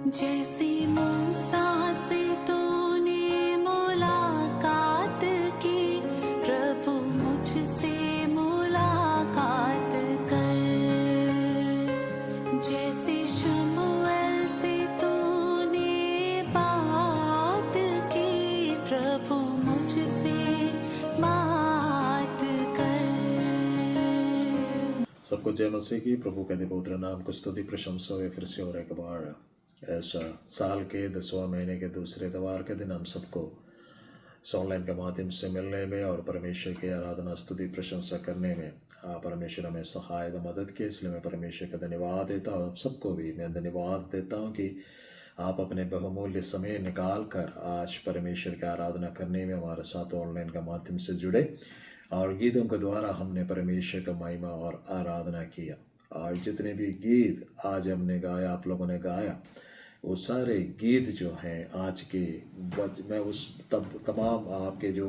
जैसी मूसा से तूने मुलाकात की, प्रभु मुझसे मुलाकात कर। जैसे शमूएल से तूने बात की, प्रभु मुझसे बात कर। सबको जय मसीह की। प्रभु के पवित्र नाम को स्तुति प्रशंसा हो। फिर से और एक बार ऐसा साल के 10वां महीने के दूसरे इतवार के दिन हम सबको इस ऑनलाइन के माध्यम से मिलने में और परमेश्वर की आराधना स्तुति प्रशंसा करने में परमेश्वर हमें सहायता मदद की, इसलिए मैं परमेश्वर का धन्यवाद देता हूँ। आप सबको भी मैं धन्यवाद देता हूँ कि आप अपने बहुमूल्य समय निकाल कर आज परमेश्वर की आराधना करने में हमारे साथ ऑनलाइन का माध्यम से जुड़े और गीतों के द्वारा हमने परमेश्वर का महिमा और आराधना किया। और जितने भी गीत आज हमने गाया, आप लोगों ने गाया, वो सारे गीत जो हैं आज के मैं उस तमाम आपके जो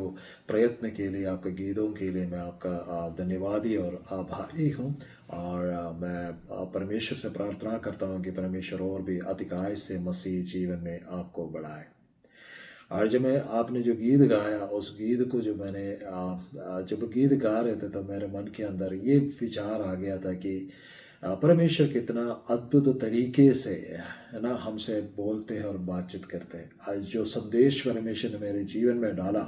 प्रयत्न के लिए, आपके गीतों के लिए मैं आपका धन्यवादी और आभारी हूँ। और मैं परमेश्वर से प्रार्थना करता हूँ कि परमेश्वर और भी अधिकाय से मसीह जीवन में आपको बढ़ाए। और जब मैं आपने जो गीत गाया, उस गीत को जो मैंने जब गीत गा रहे थे तो मेरे मन के अंदर ये विचार आ गया था कि परमेश्वर कितना अद्भुत तरीके से है ना हमसे बोलते हैं और बातचीत करते हैं। आज जो संदेश परमेश्वर ने मेरे जीवन में डाला,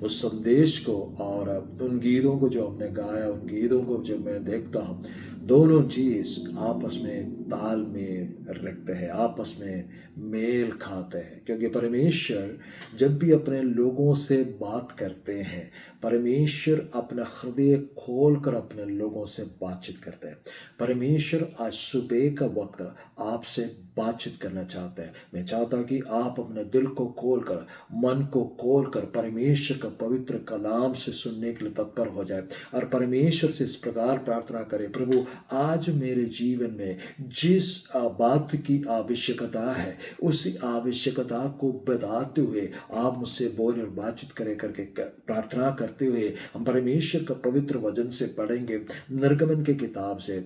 उस संदेश को और उन गीतों को जो हमने गाया, उन गीतों को जब मैं देखता हूँ, दोनों चीज़ आपस में तालमेल रखते हैं, आपस में मेल खाते हैं। क्योंकि परमेश्वर जब भी अपने लोगों से बात करते हैं, परमेश्वर अपना हृदय खोल कर अपने लोगों से बातचीत करते हैं। परमेश्वर आज सुबह का वक्त आपसे बातचीत करना चाहते हैं। मैं चाहता हूँ कि आप अपने दिल को खोलकर, मन को खोलकर परमेश्वर का पवित्र कलाम से सुनने के लिए तत्पर हो जाए और परमेश्वर से इस प्रकार प्रार्थना करें, प्रभु आज मेरे जीवन में जिस बात की आवश्यकता है, उसी आवश्यकता को बताते हुए आप मुझसे बोले और बातचीत करें करके प्रार्थना करते हुए हम परमेश्वर का पवित्र वचन से पढ़ेंगे। निर्गमन के किताब से,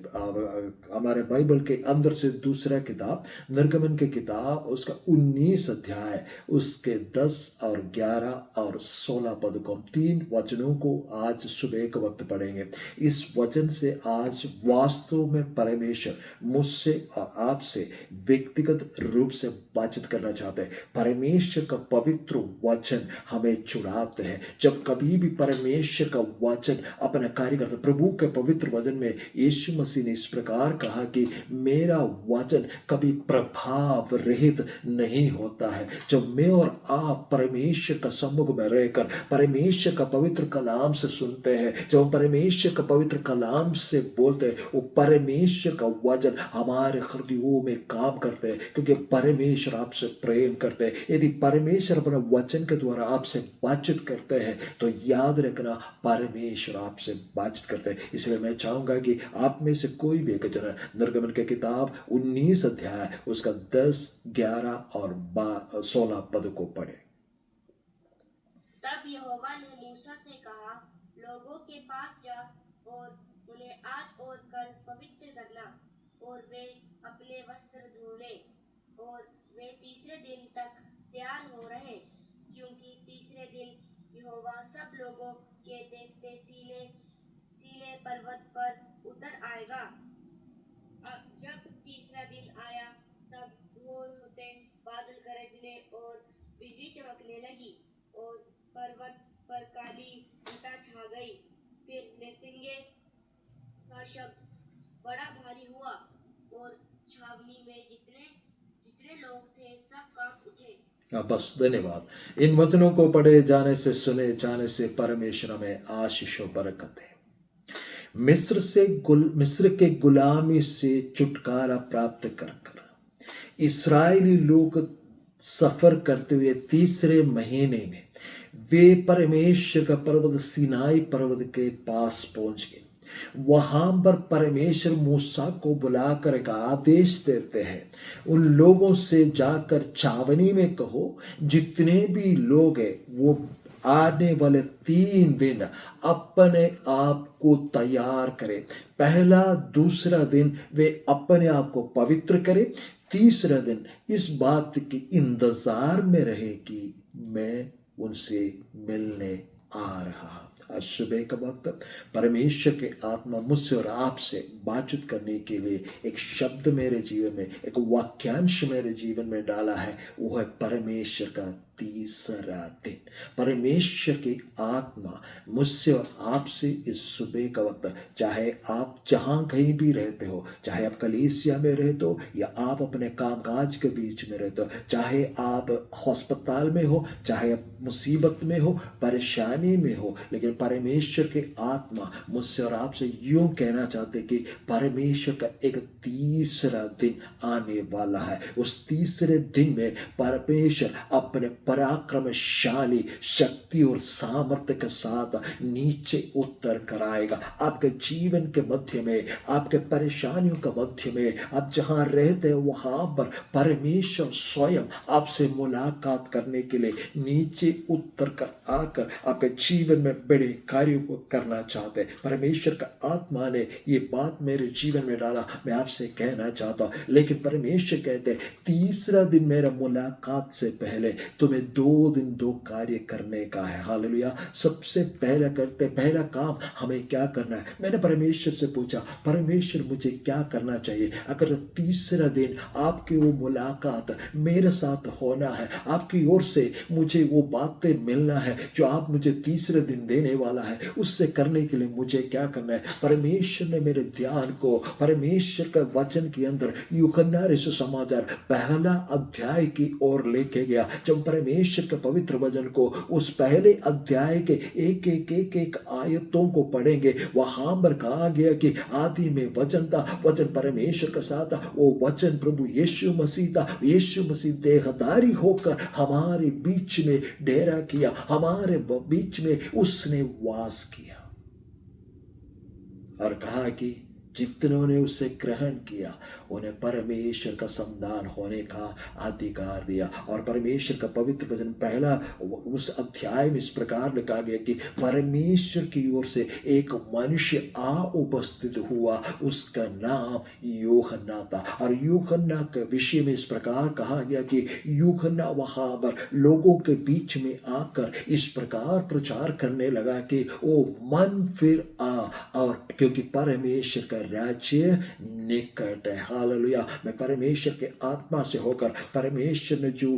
हमारे बाइबल के अंदर से दूसरा किताब निर्गमन के किताब, उसका 19 अध्याय, उसके 10 और 11 और 16 पद को, हम 3 वचनों को आज सुबह के वक्त पढ़ेंगे। इस वचन से आज वास्तव में परमेश्वर मुझसे और आपसे व्यक्तिगत रूप से बातचीत करना चाहते हैं। परमेश्वर का पवित्र वचन हमें छुड़ाते हैं। जब कभी भी परमेश्वर का वचन अपना कार्य करता, प्रभु के पवित्र वचन में यीशु मसीह ने इस प्रकार कहा कि मेरा वचन कभी प्रभाव रहित नहीं होता है। जब मैं और आप परमेश्वर का सम्मुख में रहकर परमेश्वर का पवित्र कलाम से सुनते हैं, जब हम परमेश्वर का पवित्र कलाम से बोलते हैं, वो परमेश्वर का वचन हमारे हृदयों में काम करते हैं। क्योंकि परमेश्वर आपसे प्रेम करते हैं। यदि परमेश्वर अपने वचन के द्वारा आपसे बातचीत करते हैं तो याद रखना, परमेश्वर आपसे बातचीत करते हैं। इसलिए मैं चाहूंगा कि आप में से कोई भी एक जना निर्गमन के किताब 19 अध्याय, उसका 10, 11 और 16 पद को पढ़े। तब यहोवा ने मूसा से कहा, लोगों के पास जा और उन्हें आज और कल पवित्र करना, और वे अपने वस्त्र धो लें और वे तीसरे दिन तक तैयार हो रहे, क्योंकि तीसरे दिन यहोवा सब लोगों के देखते सीने पर्वत पर उतर आएगा। जब तीसरा दिन आया तब भोर होते बादल गरजने और बिजली चमकने लगी और पर्वत पर काली घटा छा गई। फिर नरसिंगे का शब्द बड़ा भारी हुआ और छावनी में जितने लोग थे सब कांप उठे। बस धन्यवाद। इन वचनों को पढ़े जाने से, सुने जाने से परमेश्वर में आशीष और बरकत है। मिस्र के गुलामी से छुटकारा प्राप्त कर इस्राएली लोग सफर करते हुए तीसरे महीने में वे परमेश्वर का पर्वत सीनाई पर्वत के पास पहुंच गए। वहां पर परमेश्वर मूसा को बुलाकर एक आदेश देते हैं, उन लोगों से जाकर छावनी में कहो, जितने भी लोग हैं वो आने वाले 3 दिन अपने आप को तैयार करें। पहला दूसरा दिन वे अपने आप को पवित्र करें, तीसरा दिन इस बात के इंतजार में रहे कि मैं उनसे मिलने आ रहा। आज सुबह का वक्त परमेश्वर के आत्मा मुझसे और आपसे बातचीत करने के लिए एक शब्द मेरे जीवन में, एक वाक्यांश मेरे जीवन में डाला है। वो है परमेश्वर का तीसरा दिन। परमेश्वर की आत्मा मुझसे और आपसे इस सुबह का वक्त, चाहे आप जहां कहीं भी रहते हो, चाहे आप कलीसिया में रहते हो या आप अपने कामकाज के बीच में रहते हो, चाहे आप अस्पताल में हो, चाहे आप मुसीबत में हो, परेशानी में हो, लेकिन परमेश्वर की आत्मा मुझसे और आपसे यूं कहना चाहते कि परमेश्वर का एक तीसरा दिन आने वाला है। उस तीसरे दिन में परमेश्वर अपने पराक्रमशाली शक्ति और सामर्थ्य के साथ नीचे उतर कर आएगा। आपके जीवन के मध्य में, आपके परेशानियों के मध्य में, आप जहां रहते हैं वहां पर परमेश्वर स्वयं आपसे मुलाकात करने के लिए नीचे उतर कर आकर आपके जीवन में बड़े कार्यों को करना चाहते हैं। परमेश्वर का आत्मा ने ये बात मेरे जीवन में डाला, मैं आपसे कहना चाहता हूं। लेकिन परमेश्वर कहते हैं तीसरा दिन मेरा मुलाकात से पहले तुम्हें 2 दिन 2 कार्य करने का है। हालेलुया। सबसे पहला काम हमें क्या करना है? मैंने परमेश्वर से पूछा, परमेश्वर मुझे क्या करना चाहिए? अगर तीसरा दिन आपकी वो मुलाकात मेरे साथ होना है, आपकी ओर से मुझे वो बातें मिलना है जो आप मुझे तीसरे दिन देने वाला है, उससे करने के लिए मुझे क्या करना है? परमेश्वर ने मेरे ध्यान को परमेश्वर का वचन के अंदर यूहन्ना सुसमाचार पहला अध्याय की ओर लेके गया। जब परमेश्वर के पवित्र वचन को उस पहले अध्याय के एक आयतों को पढ़ेंगे, वहां पर कहा गया कि आदि में वचन था, वचन परमेश्वर के साथ था, वो वचन प्रभु यीशु मसीह था। यीशु मसीह देहधारी होकर हमारे बीच में डेरा किया, हमारे बीच में उसने वास किया और कहा कि जितनों ने उसे ग्रहण किया उन्हें परमेश्वर का संतान होने का अधिकार दिया। और परमेश्वर का पवित्र वचन पहला उस अध्याय में इस प्रकार लिखा गया कि परमेश्वर की ओर से एक मनुष्य उपस्थित हुआ, उसका नाम यूहन्ना था। और यूहन्ना के विषय में इस प्रकार कहा गया कि यूहन्ना वहां पर लोगों के बीच में आकर इस प्रकार प्रचार करने लगा कि ओ मन फिर आ, और क्योंकि परमेश्वर का राज्य निकट है। हालेलुया। मैं परमेश्वर के आत्मा से होकर परमेश्वर ने जो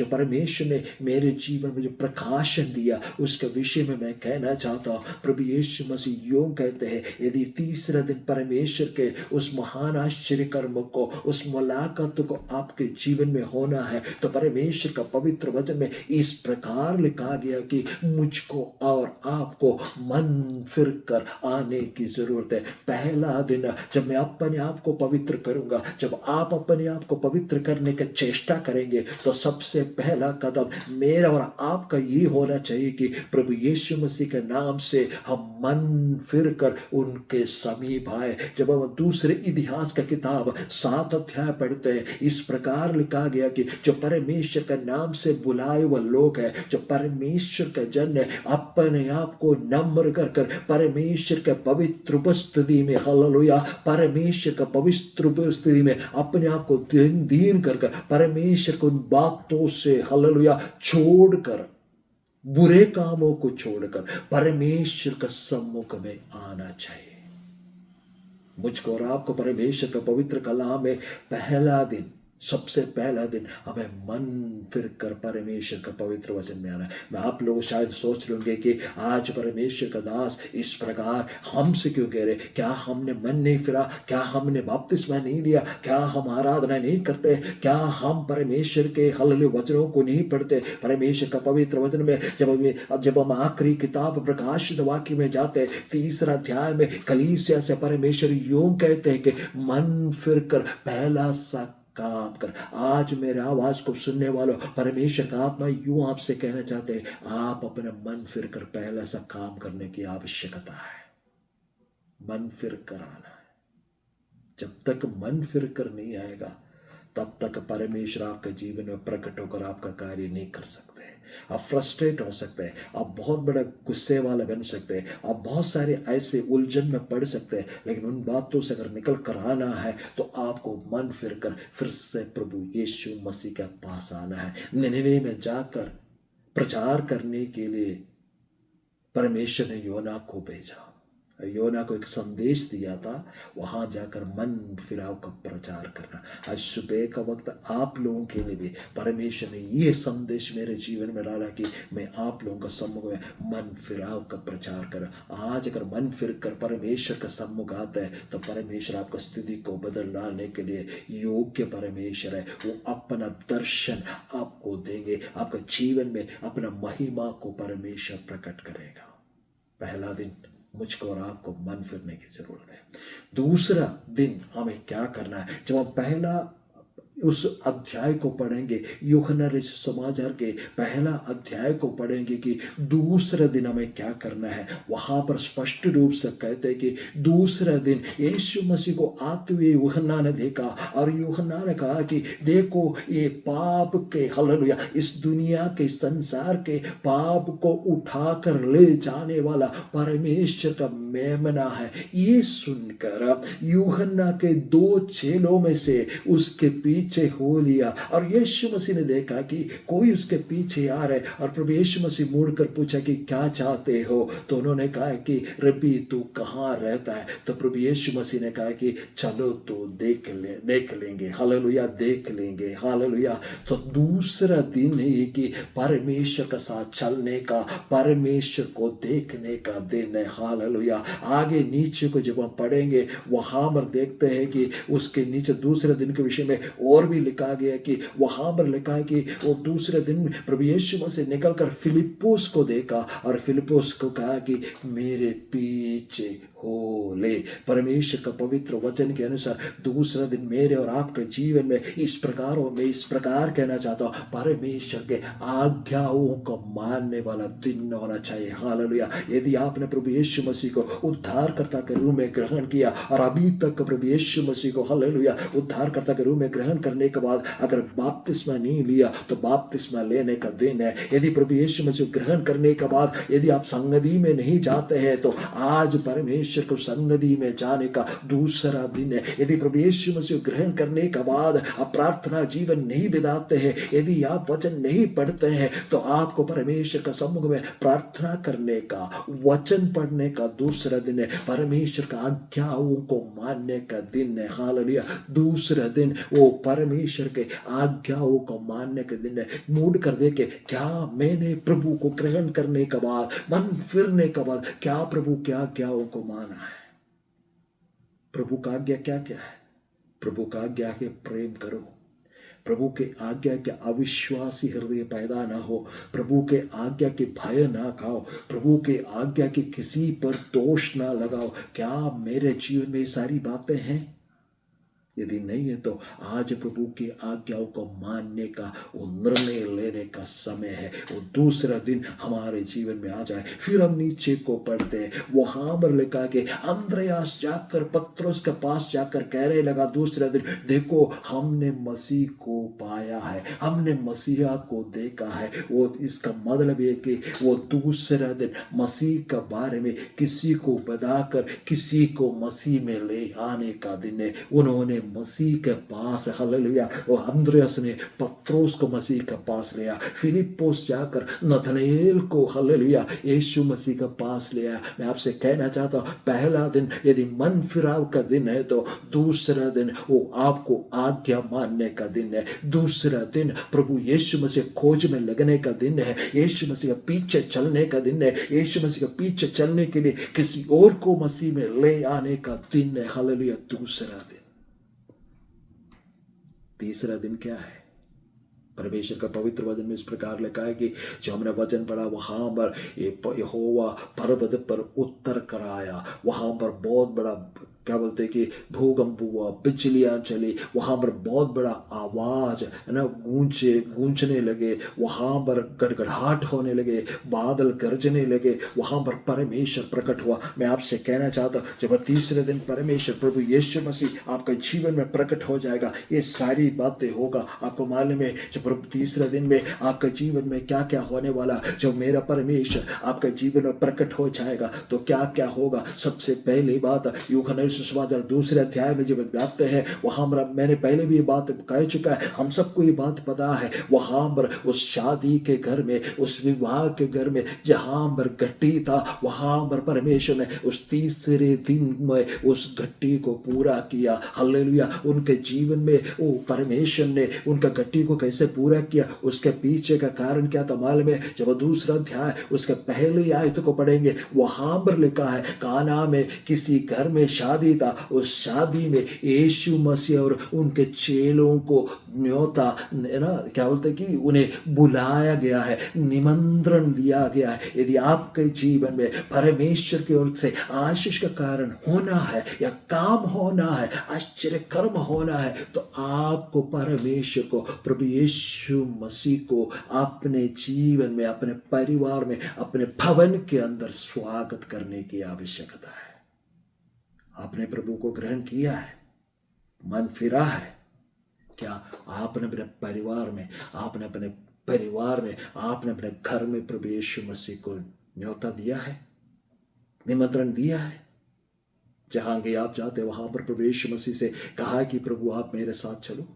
परमेश्वर ने मेरे जीवन में जो प्रकाशन दिया उसके विषय में मैं कहना चाहता हूँ। प्रभु यीशु मसीह यूं कहते हैं, यदि तीसरा दिन परमेश्वर के उस महान आश्चर्य कर्म को, उस मुलाकात को आपके जीवन में होना है तो परमेश्वर का पवित्र वचन में इस प्रकार लिखा गया कि मुझको और आपको मन फिर कर आने की जरूरत है। पहला दिन जब मैं अपने आप को पवित्र करूंगा, जब आप अपने आप को पवित्र करने की चेष्टा करेंगे तो सबसे पहला कदम मेरा और आपका ये होना चाहिए कि प्रभु यीशु मसीह के नाम से हम मन फिर कर उनके समीप आए। जब हम दूसरे इतिहास का किताब 7 अध्याय पढ़ते हैं, इस प्रकार लिखा गया कि जो परमेश्वर के नाम से बुलाए हुए लोग हैं, जो परमेश्वर के जन है, अपने आप को नम्र कर परमेश्वर के पवित्र उपस्थिति में, हालेलुया, परमेश्वर का पवित्र उपस्थिति में अपने आप को दीन कर परमेश्वर को उन बातों से, हालेलुया, छोड़कर, बुरे कामों को छोड़कर परमेश्वर का सम्मुख में आना चाहिए। मुझको और आपको परमेश्वर का पवित्र कलाम में पहला दिन, सबसे पहला दिन हमें मन फिर कर परमेश्वर का पवित्र वचन में आना है। मैं आप लोग शायद सोच लेंगे कि आज परमेश्वर का दास इस प्रकार हमसे क्यों कह रहे? क्या हमने मन नहीं फिरा? क्या हमने बपतिस्मा नहीं लिया? क्या हम आराधना नहीं करते? क्या हम परमेश्वर के हालेलुया वचनों को नहीं पढ़ते? परमेश्वर का पवित्र वचन में जब हम आखिरी किताब प्रकाशित वाक्य में जाते हैं, 3 अध्याय में कलीसिया से परमेश्वर यूं कहते हैं कि मन फिर कर पहला सा काम कर। आज मेरे आवाज को सुनने वालों, परमेश्वर का आत्मा यूं आपसे कहना चाहते हैं, आप अपना मन फिर कर पहला सा काम करने की आवश्यकता है। मन फिर कर आना है। जब तक मन फिर कर नहीं आएगा तब तक परमेश्वर आपके जीवन में प्रकट होकर आपका कार्य नहीं कर सकते। आप फ्रस्ट्रेट हो सकते हैं, आप बहुत बड़ा गुस्से वाले बन सकते हैं, आप बहुत सारे ऐसे उलझन में पड़ सकते हैं, लेकिन उन बातों से अगर निकल कर आना है तो आपको मन फिर से प्रभु यीशु मसीह के पास आना है। निनेवे में जाकर प्रचार करने के लिए परमेश्वर ने योना को भेजा। योना को एक संदेश दिया था, वहां जाकर मन फिराव का प्रचार करना। आज सुबह का वक्त आप लोगों के लिए भी परमेश्वर ने ये संदेश मेरे जीवन में डाला कि मैं आप लोगों का सम्मुख में मन फिराव का प्रचार करा। आज अगर मन फिर कर परमेश्वर का सम्मुख आता है तो परमेश्वर आपका स्थिति को बदल डालने के लिए योग्य परमेश्वर है। वो अपना दर्शन आपको देंगे, आपका जीवन में अपना महिमा को परमेश्वर प्रकट करेगा। पहला दिन मुझको और आपको मन फिरने की जरूरत है। दूसरा दिन हमें क्या करना है? जब हम पहला उस अध्याय को पढ़ेंगे, यूहन्ना समाचार के पहला अध्याय को पढ़ेंगे कि दूसरे दिन हमें क्या करना है। वहां पर स्पष्ट रूप से कहते हैं कि दूसरे दिन यीशु मसीह को आते हुए यूहन्ना ने देखा और यूहन्ना ने कहा कि देखो ये पाप के हालेलुया इस दुनिया के संसार के पाप को उठाकर ले जाने वाला परमेश्वर का मेमना है। ये सुनकर यूहन्ना के 2 चेलों में से उसके पीछे हो लिया और यीशु मसीह ने देखा कि कोई उसके पीछे आ रहा है और प्रभु यीशु मसीह मुड़कर पूछा कि क्या चाहते हो? तो उन्होंने कहा कि रब्बी तू कहाँ रहता है? तो प्रभु यीशु मसीह ने कहा कि चलो तो देख लेंगे हालेलुया, देख लेंगे हालेलुया। तो दूसरा दिन है कि परमेश्वर के साथ चलने का, परमेश्वर को देखने का दिन है हालेलुया। आगे नीचे को जब हम पढ़ेंगे वहां पर देखते हैं कि उसके नीचे दूसरे दिन के विषय में और भी लिखा गया कि वहां पर लिखा है कि वो दूसरे दिन प्रभु यीशु मसीह निकलकर फिलिप्पुस को देखा और फिलिप्पुस को कहा कि मेरे पीछे हो ले। परमेश्वर का पवित्र वचन के अनुसार दूसरा दिन मेरे और आपके जीवन में इस प्रकार हो, मैं इस प्रकार कहना चाहता हूं, परमेश्वर के आज्ञाओं को मानने वाला दिन होना चाहिए हालेलुया। यदि आपने प्रभु यीशु मसीह को उद्धारकर्ता के रूप में ग्रहण किया और अभी तक प्रभु यीशु मसीह को हालेलुया उद्धारकर्ता के रूप में ग्रहण करने के बाद अगर बपतिस्मा नहीं लिया तो बपतिस्मा लेने का दिन है। यदि प्रभु यीशु मसीह ग्रहण करने के बाद यदि आप संगति में नहीं जाते हैं तो आज परमेश्वर को संगति में जाने का दूसरा दिन है। यदि प्रभु यीशु मसीह ग्रहण करने के बाद आप प्रार्थना जीवन नहीं बिताते हैं, यदि आप वचन नहीं पढ़ते हैं तो आपको परमेश्वर का सम्मुख में प्रार्थना करने का, वचन पढ़ने का दूसरा दिन है। परमेश्वर का आज्ञाओं को मानने का दिन है हालेलुया। दूसरा दिन वो परमेश्वर के आज्ञाओं को मानने के दिन है। मूड कर दे के क्या मैंने प्रभु को ग्रहण करने के बाद, मन फिरने के बाद क्या प्रभु के आज्ञाओं को माना है? प्रभु का आज्ञा क्या क्या है? प्रभु का आज्ञा के प्रेम करो, प्रभु के आज्ञा के अविश्वासी हृदय पैदा ना हो, प्रभु के आज्ञा के भय ना खाओ, प्रभु के आज्ञा के किसी पर दोष ना लगाओ। क्या मेरे जीवन में सारी बातें हैं? यदि नहीं है तो आज प्रभु की आज्ञाओं को मानने का वो निर्णय लेने का समय है। वो दूसरा दिन हमारे जीवन में आ जाए। फिर हम नीचे को पढ़ते हैं, वहां पर लिखा कि अंद्रयास जाकर पत्रोस के पास जाकर कहने लगा दूसरा दिन, देखो हमने मसीह को पाया है, हमने मसीहा को देखा है। वो इसका मतलब है कि वो दूसरा दिन मसीह के बारे में किसी को बताकर किसी को मसीह में ले आने का दिन है। उन्होंने मसीह के पास हालेलुया, वो अंद्रयास ने पत्रोस को मसीह के पास लिया, फिलिप्पुस जाकर नथनएल को हालेलुया यीशु मसीह के पास लिया। मैं आपसे कहना चाहता हूं, पहला दिन यदि मन फिराव का दिन है तो दूसरा दिन वो आपको आज्ञा मानने का दिन है। दूसरा दिन प्रभु यीशु मसीह खोज में लगने का दिन है, यीशु मसीह के पीछे चलने का दिन है, यीशु मसीह के पीछे चलने के लिए किसी और को मसीह में ले आने का दिन है हालेलुया। दूसरा दिन। तीसरा दिन क्या है? परमेश्वर का पवित्र वचन में इस प्रकार लिखा है कि जो हमने वचन पढ़ा वहां पर यहोवा पर्वत पर उत्तर कराया, वहां पर बहुत बड़ा क्या बोलते हैं कि भूकंप हुआ, बिजलियां चली, वहां पर बहुत बड़ा आवाज है ना गूंजने लगे, वहां पर गड़गड़ाहट होने लगे, बादल गरजने लगे, वहां पर परमेश्वर प्रकट हुआ। मैं आपसे कहना चाहता हूं, जब तीसरे दिन परमेश्वर प्रभु यीशु मसीह आपके जीवन में प्रकट हो जाएगा, ये सारी बातें होगा। आपको मालूम है जब प्रभु तीसरे दिन में आपके जीवन में क्या क्या होने वाला, जब मेरा परमेश्वर आपके जीवन में प्रकट हो जाएगा तो क्या क्या होगा। सबसे पहली बात यूहन्ना सुसमाचार 2 अध्याय में जब जाते हैं, वहां पर मैंने पहले भी ये बात कह चुका है, हम सबको ये बात पता है, वहां पर उस शादी के घर में, उस विवाह के घर में जहां पर घटी था, वहां पर परमेश्वर ने उस तीसरे दिन में उस घटी को पूरा किया। हालेलुया। उनके जीवन में वो परमेश्वर ने उनका घटी को कैसे पूरा किया, उसके पीछे का कारण क्या था मालूम है। जब 2 अध्याय उसके पहले आयत को पढ़ेंगे, वहां पर लिखा है काना में किसी घर में शादी था, उस शादी में यीशु मसीह और उनके चेलों को न्योता है ना, क्या बोलते कि उन्हें बुलाया गया है, निमंत्रण दिया गया है। यदि आपके जीवन में परमेश्वर की ओर से आशीष का कारण होना है या काम होना है, आश्चर्य कर्म होना है, तो आपको परमेश्वर को, प्रभु यीशु मसीह को अपने जीवन में, अपने परिवार में, अपने भवन के अंदर स्वागत करने की आवश्यकता है। आपने प्रभु को ग्रहण किया है, मन फिरा है क्या? आपने अपने परिवार में, आपने अपने घर में प्रभु यीशु मसीह को न्योता दिया है, निमंत्रण दिया है? जहां के आप जाते वहां पर प्रभु यीशु मसीह से कहा कि प्रभु आप मेरे साथ चलो?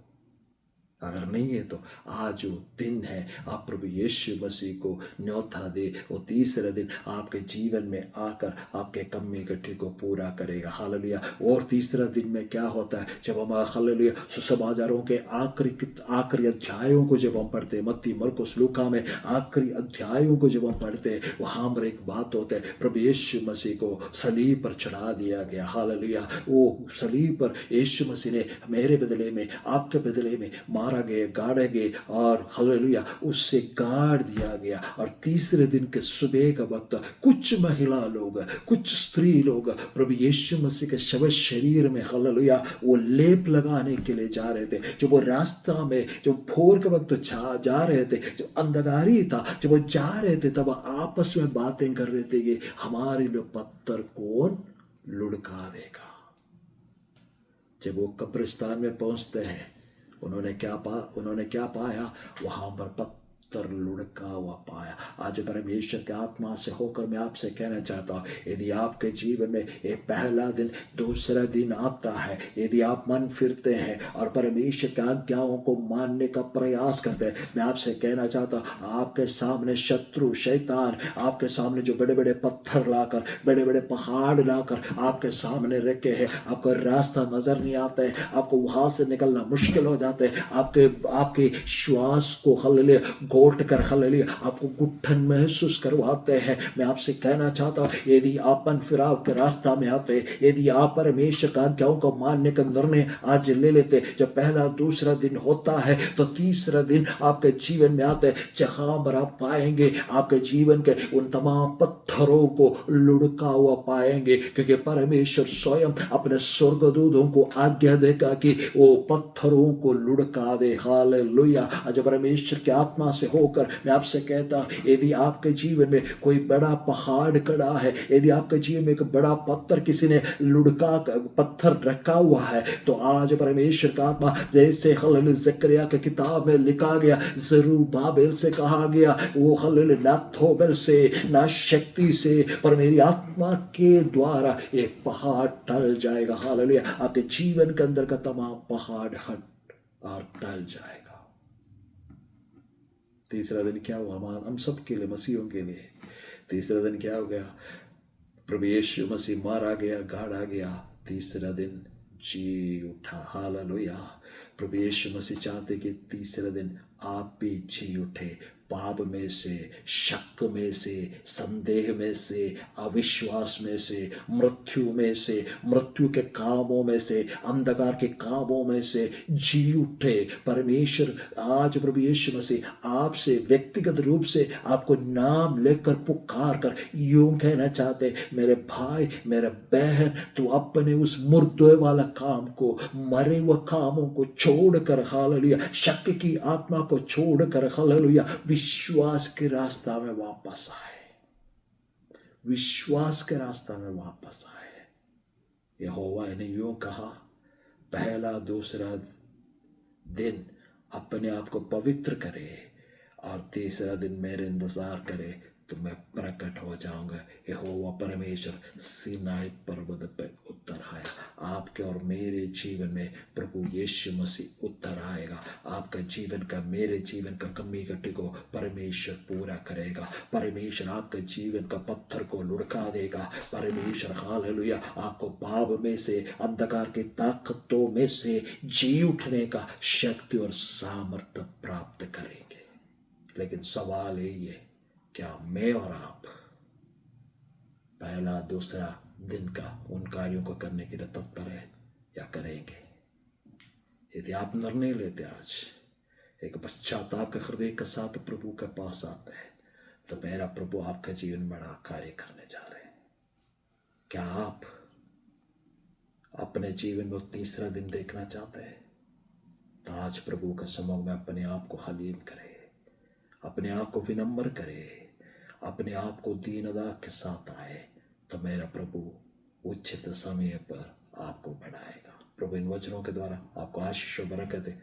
अगर नहीं है तो आज वो दिन है, आप प्रभु यीशु मसीह को न्योता दे। वो तीसरे दिन आपके जीवन में आकर आपके कमी गट्ठी को पूरा करेगा। हालेलुया। और तीसरा दिन में क्या होता है, जब हम हालेलुया सुसमाचारों के आखिरी अध्यायों को जब हम पढ़ते हैं, मत्ती मरकुस लूका में आखिरी अध्यायों को जब हम पढ़ते हैं, वहां पर एक बात होता है, प्रभु यीशु मसीह को सलीब पर चढ़ा दिया गया। हालेलुया। वो सलीब पर यीशु मसीह ने मेरे बदले में, आपके बदले में मारा गए, गाड़े गए, और हालेलुया उससे गाड़ दिया गया। और तीसरे दिन के सुबह का वक्त कुछ महिला लोग, कुछ स्त्री लोग प्रभु यीशु मसीह के शव शरीर में हालेलुया वो लेप लगाने के लिए जा रहे थे। जब वो रास्ता में, जब भोर के वक्त जा रहे थे, जब अंधकारी था, जब वो जा रहे थे, तब आपस में बातें कर रहे थे कि हमारे लिए पत्थर कौन लुढ़का देगा। जब वो कब्रिस्तान में पहुंचते हैं, उन्होंने क्या पाया? वहां पर पत्थर लुढ़का हुआ पाया। आज परमेश्वर के आत्मा से होकर मैं आपसे कहना चाहता हूं, यदि आपके जीवन में ये पहला दिन, दूसरा दिन आता है, यदि आप मन फिरते हैं और परमेश्वर की आज्ञाओं को मानने का प्रयास करते हैं, मैं आपसे कहना चाहता हूं, आपके सामने शत्रु शैतान आपके सामने जो बड़े बड़े पत्थर लाकर, बड़े बड़े पहाड़ लाकर आपके सामने रखे हैं, आपको रास्ता नजर नहीं आता है, आपको वहां से निकलना मुश्किल हो जाता है, आपके श्वास को हालेलुया घोट कर हालेलुया आपको गुट्ठन महसूस करवाते हैं। मैं आपसे कहना चाहता हूं, यदि आप मन फिराव के रास्ता में आते, यदि आप परमेश्वर का आज्ञाओं को मानने का निर्णय आज ले लेते, जब पहला दूसरा दिन होता है तो तीसरा दिन आपके जीवन में आते, जहां पर आप पाएंगे आपके जीवन के उन तमाम पत्थरों को लुढ़का हुआ पाएंगे, क्योंकि परमेश्वर स्वयं अपने स्वर्गदूतों को आज्ञा देगा कि वो पत्थरों को लुढ़का दे। हालेलुया। आज परमेश्वर की आत्मा से होकर मैं आपसे कहता हूं, यदि आपके जीवन में कोई बड़ा पहाड़ खड़ा है, यदि आपके जीवन में एक बड़ा पत्थर किसी ने लुढ़का पत्थर रखा हुआ है, तो आज परमेश्वर का आत्मा, जैसे हालेलुया ज़करिया के किताब में लिखा गया, ज़रूब्बाबेल से कहा गया, वो हालेलुया ना थोबल से ना शक्ति से, पर मेरी आत्मा के द्वारा एक पहाड़ टल जाएगा। हालेलुया। आपके जीवन के अंदर का तमाम पहाड़ हट और टल जाएगा। तीसरा दिन क्या हुआ हम सब के लिए, मसीहों के लिए? तीसरा दिन क्या हो गया? प्रभु यीशु मसीह मारा गया, गाड़ा गया, तीसरा दिन जी उठा। हालेलुया। प्रभु यीशु मसीह चाहते कि तीसरे दिन आप भी जी उठे, पाप में से, शक में से, संदेह में से, अविश्वास में से, मृत्यु में से, मृत्यु के कामों में से, अंधकार के कामों में से जी उठे। परमेश्वर आज प्रभु यीशु मसीह आपसे व्यक्तिगत रूप से आपको नाम लेकर पुकार कर यूं कहना चाहते, मेरे भाई मेरे बहन, तू अपने उस मुर्दे वाला काम को, मरे हुए कामों को छोड़कर, हालेलुया, शक की आत्मा को छोड़कर, हालेलुया, विश्वास के रास्ता में वापस आए, विश्वास के रास्ता में वापस आए। यहोवा ने यूं कहा, पहला दूसरा दिन अपने आप को पवित्र करे और तीसरा दिन मेरे इंतजार करे तो मैं प्रकट हो जाऊंगा। यहोवा परमेश्वर सीनाई पर्वत पर उतर आया। आपके और मेरे जीवन में प्रभु यीशु मसीह उतर आएगा। आपका जीवन का, मेरे जीवन का कमी घटी को परमेश्वर पूरा करेगा। परमेश्वर आपके जीवन का पत्थर को लुढ़का देगा। परमेश्वर हालेलुया आपको पाप में से, अंधकार की ताकतों में से जी उठने का शक्ति और सामर्थ्य प्राप्त करेंगे। लेकिन सवाल ये, क्या मैं और आप पहला दूसरा दिन का उन कार्यों को करने के लिए तत्पर है या करेंगे? यदि आप निर्णय लेते आज एक पश्चाताप के हृदय के साथ प्रभु के पास आते हैं, तो मेरा प्रभु आपका जीवन बड़ा कार्य करने जा रहे हैं। क्या आप अपने जीवन में तीसरा दिन देखना चाहते हैं? तो आज प्रभु के समूह में अपने आप को हलीम करे, अपने आप को विनम्र करे, अपने आप को दीनता के साथ आए, तो मेरा प्रभु उचित समय पर आपको बढ़ाएगा। प्रभु इन वचनों के द्वारा आपको आशीष और बरकत दे।